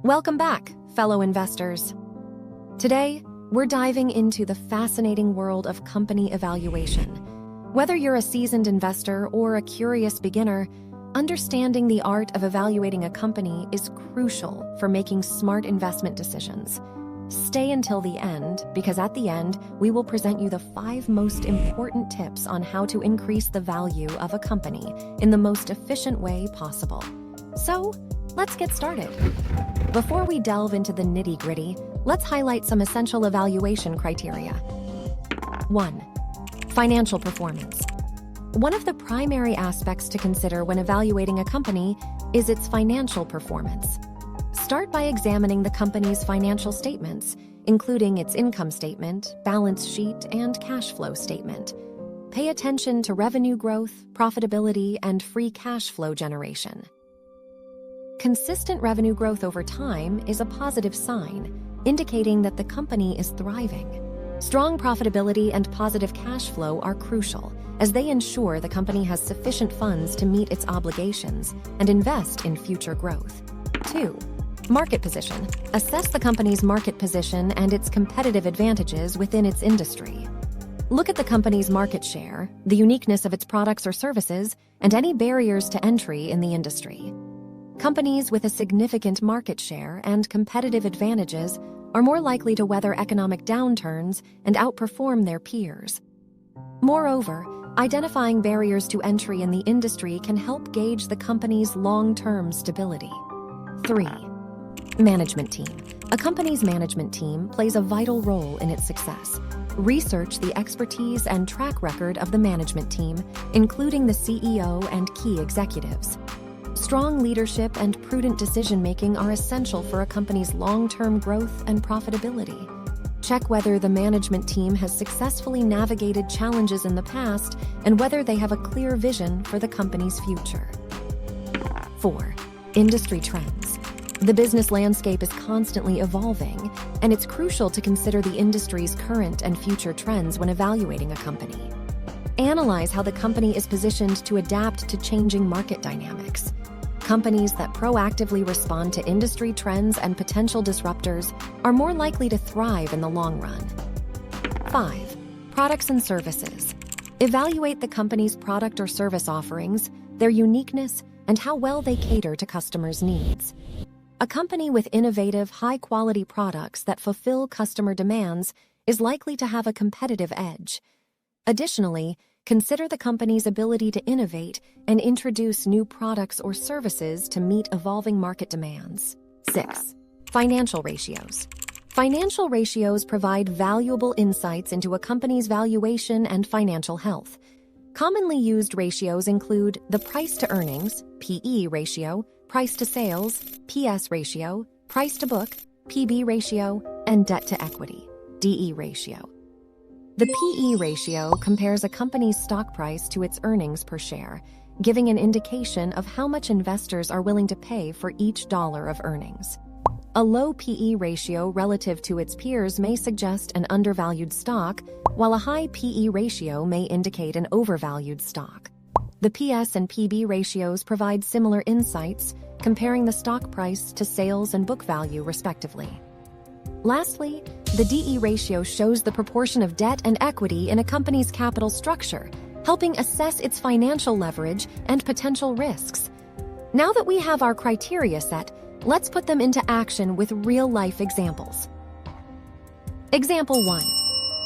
Welcome back, fellow investors. Today, we're diving into the fascinating world of company evaluation. Whether you're a seasoned investor or a curious beginner, understanding the art of evaluating a company is crucial for making smart investment decisions. Stay until the end, because at the end, we will present you the 5 most important tips on how to increase the value of a company in the most efficient way possible. So, let's get started. Before we delve into the nitty-gritty, let's highlight some essential evaluation criteria. 1. Financial performance. One of the primary aspects to consider when evaluating a company is its financial performance. Start by examining the company's financial statements, including its income statement, balance sheet, and cash flow statement. Pay attention to revenue growth, profitability, and free cash flow generation. Consistent revenue growth over time is a positive sign, indicating that the company is thriving. Strong profitability and positive cash flow are crucial, as they ensure the company has sufficient funds to meet its obligations and invest in future growth. 2. Market position. Assess the company's market position and its competitive advantages within its industry. Look at the company's market share, the uniqueness of its products or services, and any barriers to entry in the industry. Companies with a significant market share and competitive advantages are more likely to weather economic downturns and outperform their peers. Moreover, identifying barriers to entry in the industry can help gauge the company's long-term stability. 3. Management team. A company's management team plays a vital role in its success. Research the expertise and track record of the management team, including the CEO and key executives. Strong leadership and prudent decision-making are essential for a company's long-term growth and profitability. Check whether the management team has successfully navigated challenges in the past and whether they have a clear vision for the company's future. 4. Industry trends. The business landscape is constantly evolving, and it's crucial to consider the industry's current and future trends when evaluating a company. Analyze how the company is positioned to adapt to changing market dynamics. Companies that proactively respond to industry trends and potential disruptors are more likely to thrive in the long run. 5. Products and services. Evaluate the company's product or service offerings, their uniqueness, and how well they cater to customers' needs. A company with innovative, high-quality products that fulfill customer demands is likely to have a competitive edge. Additionally, consider the company's ability to innovate and introduce new products or services to meet evolving market demands. 6. Financial ratios. Financial ratios provide valuable insights into a company's valuation and financial health. Commonly used ratios include the price-to-earnings, PE ratio, price-to-sales, PS ratio, price-to-book, PB ratio, and debt-to-equity, DE ratio. The PE ratio compares a company's stock price to its earnings per share, giving an indication of how much investors are willing to pay for each dollar of earnings. A low PE ratio relative to its peers may suggest an undervalued stock, while a high PE ratio may indicate an overvalued stock. The PS and PB ratios provide similar insights, comparing the stock price to sales and book value, respectively. Lastly, the DE ratio shows the proportion of debt and equity in a company's capital structure, helping assess its financial leverage and potential risks. Now that we have our criteria set, let's put them into action with real-life examples. Example 1.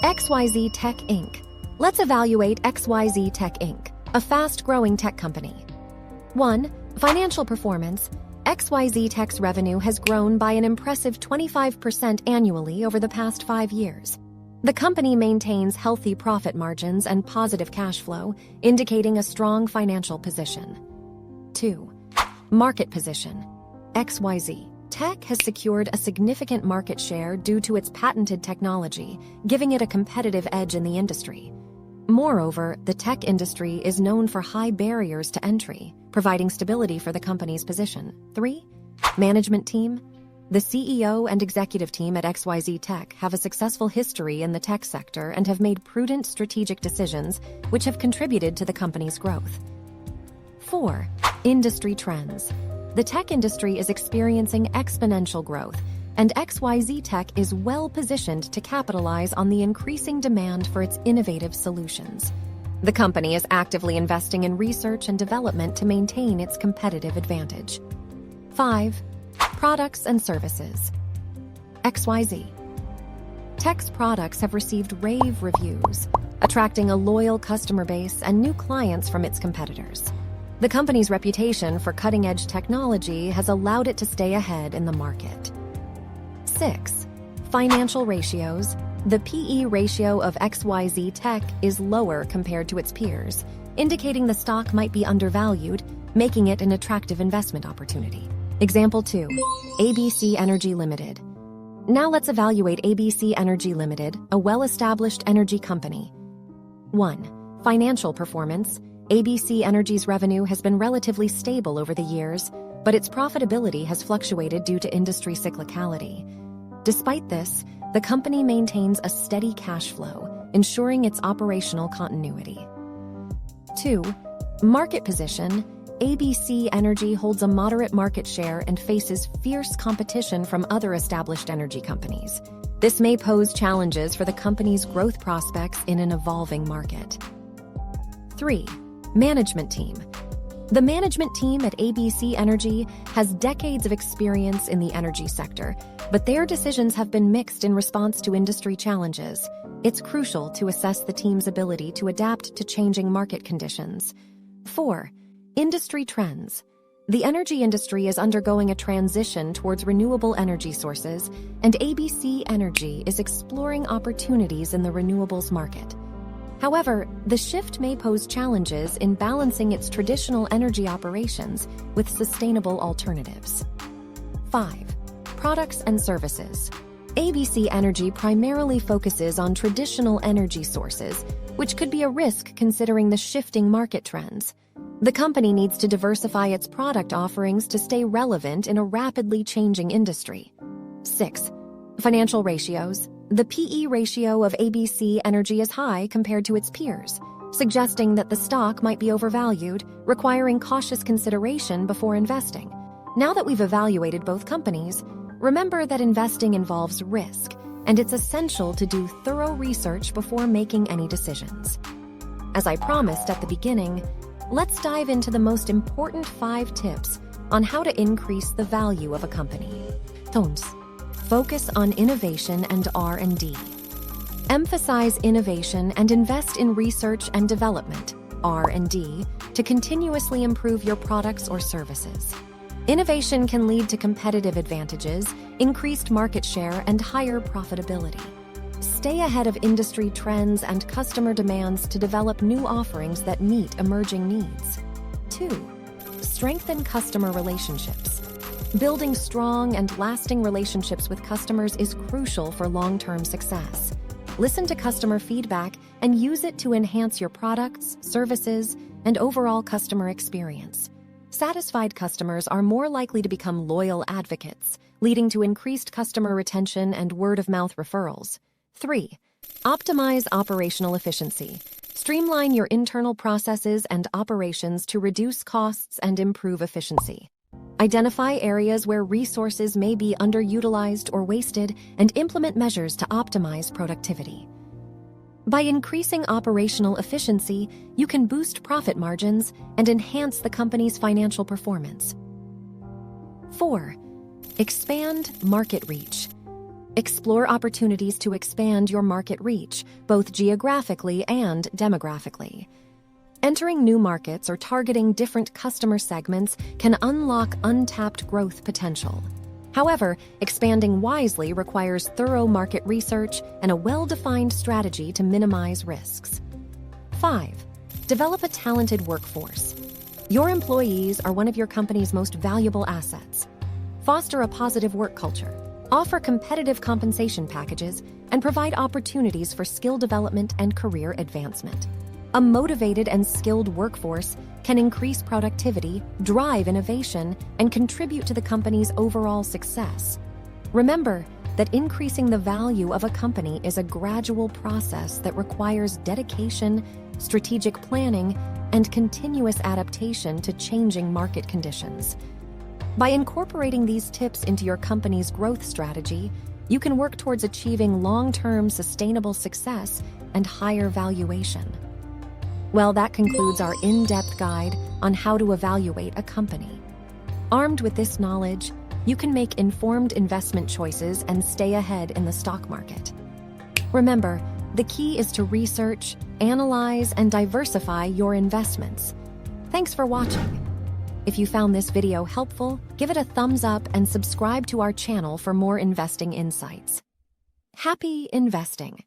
XYZ Tech Inc. Let's evaluate XYZ Tech Inc., a fast-growing tech company. 1. Financial performance. XYZ Tech's revenue has grown by an impressive 25% annually over the past 5 years. The company maintains healthy profit margins and positive cash flow, indicating a strong financial position. 2. Market position. XYZ Tech has secured a significant market share due to its patented technology, giving it a competitive edge in the industry. Moreover, the tech industry is known for high barriers to entry, providing stability for the company's position. 3. Management team. The CEO and executive team at XYZ Tech have a successful history in the tech sector and have made prudent strategic decisions which have contributed to the company's growth. 4. Industry trends. The tech industry is experiencing exponential growth, and XYZ Tech is well-positioned to capitalize on the increasing demand for its innovative solutions. The company is actively investing in research and development to maintain its competitive advantage. 5. Products and services. XYZ Tech's products have received rave reviews, attracting a loyal customer base and new clients from its competitors. The company's reputation for cutting-edge technology has allowed it to stay ahead in the market. 6. Financial ratios. The PE ratio of XYZ Tech is lower compared to its peers, indicating the stock might be undervalued, making it an attractive investment opportunity. Example 2. ABC Energy Limited. Now let's evaluate ABC Energy Limited, a well-established energy company. 1. Financial performance. ABC Energy's revenue has been relatively stable over the years, but its profitability has fluctuated due to industry cyclicality. Despite this, the company maintains a steady cash flow, ensuring its operational continuity. 2. Market position. ABC Energy holds a moderate market share and faces fierce competition from other established energy companies. This may pose challenges for the company's growth prospects in an evolving market. 3. Management team. The management team at ABC Energy has decades of experience in the energy sector, but their decisions have been mixed in response to industry challenges. It's crucial to assess the team's ability to adapt to changing market conditions. 4. Industry trends. The energy industry is undergoing a transition towards renewable energy sources, and ABC Energy is exploring opportunities in the renewables market. However, the shift may pose challenges in balancing its traditional energy operations with sustainable alternatives. 5. Products and services. ABC Energy primarily focuses on traditional energy sources, which could be a risk considering the shifting market trends. The company needs to diversify its product offerings to stay relevant in a rapidly changing industry. 6. Financial ratios. The PE ratio of ABC Energy is high compared to its peers, suggesting that the stock might be overvalued, requiring cautious consideration before investing. Now that we've evaluated both companies, remember that investing involves risk, and it's essential to do thorough research before making any decisions. As I promised at the beginning, let's dive into the most important 5 tips on how to increase the value of a company. Tons. Focus on innovation and R&D. Emphasize innovation and invest in research and development, R&D, to continuously improve your products or services. Innovation can lead to competitive advantages, increased market share, and higher profitability. Stay ahead of industry trends and customer demands to develop new offerings that meet emerging needs. 2. Strengthen customer relationships. Building strong and lasting relationships with customers is crucial for long-term success. Listen to customer feedback and use it to enhance your products, services, and overall customer experience. Satisfied customers are more likely to become loyal advocates, leading to increased customer retention and word-of-mouth referrals. 3. Optimize operational efficiency. Streamline your internal processes and operations to reduce costs and improve efficiency. Identify areas where resources may be underutilized or wasted and implement measures to optimize productivity. By increasing operational efficiency, you can boost profit margins and enhance the company's financial performance. 4. Expand market reach. Explore opportunities to expand your market reach, both geographically and demographically. Entering new markets or targeting different customer segments can unlock untapped growth potential. However, expanding wisely requires thorough market research and a well-defined strategy to minimize risks. 5. Develop a talented workforce. Your employees are one of your company's most valuable assets. Foster a positive work culture, offer competitive compensation packages, and provide opportunities for skill development and career advancement. A motivated and skilled workforce can increase productivity, drive innovation, and contribute to the company's overall success. Remember that increasing the value of a company is a gradual process that requires dedication, strategic planning, and continuous adaptation to changing market conditions. By incorporating these tips into your company's growth strategy, you can work towards achieving long-term sustainable success and higher valuation. Well, that concludes our in-depth guide on how to evaluate a company. Armed with this knowledge, you can make informed investment choices and stay ahead in the stock market. Remember, the key is to research, analyze, and diversify your investments. Thanks for watching. If you found this video helpful, give it a thumbs up and subscribe to our channel for more investing insights. Happy investing!